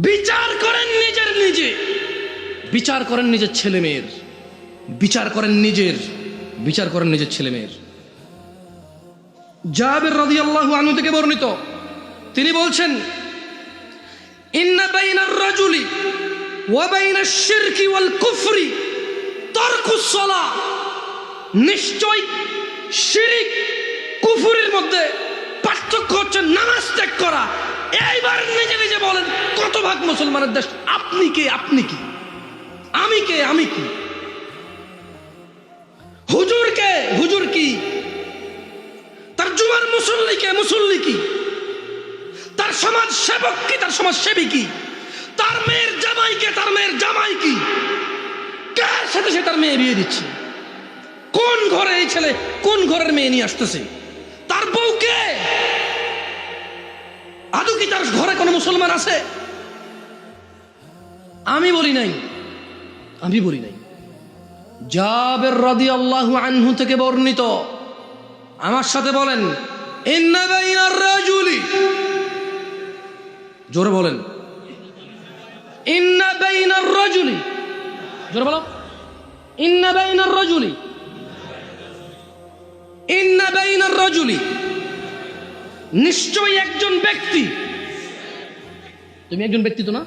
বিচার করেন নিজে, বিচার করেন নিজের ছেলে মেয়ের, বিচার করেন নিজের ছেলে মেয়ের। জাবের রাদিয়াল্লাহু আনহু থেকে বর্ণিত, তিনি বলছেন, ইন্না বাইনার রাজুলি ওয়া বাইনাশ শিরকি ওয়াল কুফরি তারকুস সালাহ, নিশ্চয় শিরক কুফরের মধ্যে পার্থক্য হচ্ছে নামাজ ত্যাগ করা। এইবার নিজে বলেন, কত ভাগ মুসলমানের দেশ? আপনি কে? আমি কি? হুজুর কি? তার জুমার মুসল্লি কি? তার সমাজ সেবক কি? তার সমাজ সেবী কি? তার মেয়ের জামাই কি? কার সাথে সে তার মেয়ে বিয়ে দিচ্ছে? কোন ঘরে এই ছেলে কোন ঘরের মেয়ে নিয়ে আসতেছে? তার বউকে? আদৌ কি তার ঘরে কোনো মুসলমান আছে? আমি বলি নাই। জাবের রাদিয়াল্লাহু আনহু থেকে বর্ণিত, আমার সাথে বলেন, ইন্না বাইনার রাজুলি, জোরে বলেন, ইন্না বাইনার রাজুলি, জোরে বলো, ইন্না বাইনার রাজুলি, নিশ্চয়ই একজন ব্যক্তি। তুমি একজন ব্যক্তি তো না?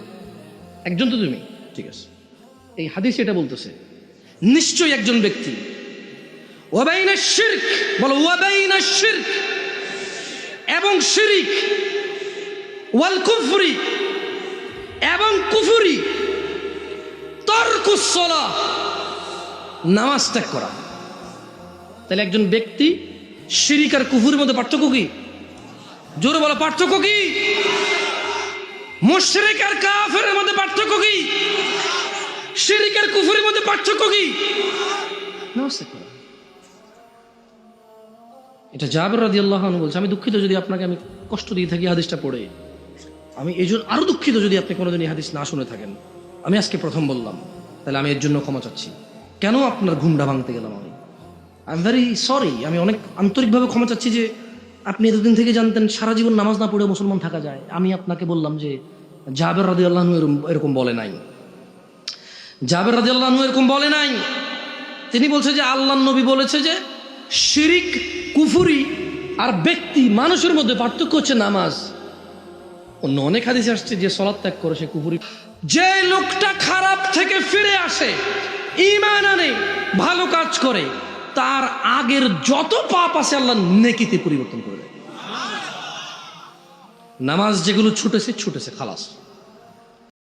একজন তো তুমি, ঠিক আছে। এই হাদিস এটা বলতেছে, নিশ্চয়ই একজন ব্যক্তি। ওয়া বাইনাশ শিরক, বলো, ওয়া বাইনাশ শিরক, এবং শিরিক, ওয়াল কুফরি, এবং কুফরি, তারকুস সালাহ, নামাজ ত্যাগ করা। তাহলে একজন ব্যক্তি শিরিক আর কুফরের মধ্যে পার্থক্য কি? জোরে বলো, পার্থক্য কি? মুশরিক আর কাফেরের মধ্যে পার্থক্য কি? শিরিক আর কুফরের মধ্যে পার্থক্য কি? নামাজ ত্যাগ করা। এটা জাবের রাদিয়াল্লাহু আনহু বলছে। আমি দুঃখিত যদি আপনাকে আমি কষ্ট দিয়ে থাকি হাদিসটা পড়ে। আমি এই জন্য আরো দুঃখিত যদি আপনি কোনোদিন এই হাদিস না শুনে থাকেন। আমি আজকে প্রথম বললাম, তাহলে আমি এর জন্য ক্ষমা চাচ্ছি। কেন আপনার ঘুমটা ভাঙতে গেলাম আমি? I am very sorry. আমি অনেক আন্তরিকভাবে ক্ষমা চাচ্ছি যে আপনি এতদিন থেকে জানতেন সারা জীবন নামাজ না পড়ে মুসলমান থাকা যায়। আমি আপনাকে বললাম যে জাবের রাদিয়াল্লাহু আনহু এরকম বলে নাই। জাবের রাদিয়াল্লাহু আনহু এরকম বলে নাই। তিনি বলছে যে আল্লাহর নবী বলেছে যে শিরিক, কুফরি আর ব্যক্তি মানুষের মধ্যে পার্থক্য হচ্ছে নামাজ। অন্য অনেক হাদিসে আসছে যে সালাত ত্যাগ করে সে কুফরি। যে লোকটা খারাপ থেকে ফিরে আসে, ঈমান আনে, ভালো কাজ করে, তার আগের যত পাপ আছে আল্লাহ নেকিতে পরিবর্তন করে দেয়। নামাজ যেগুলো ছুটেছে খালাস।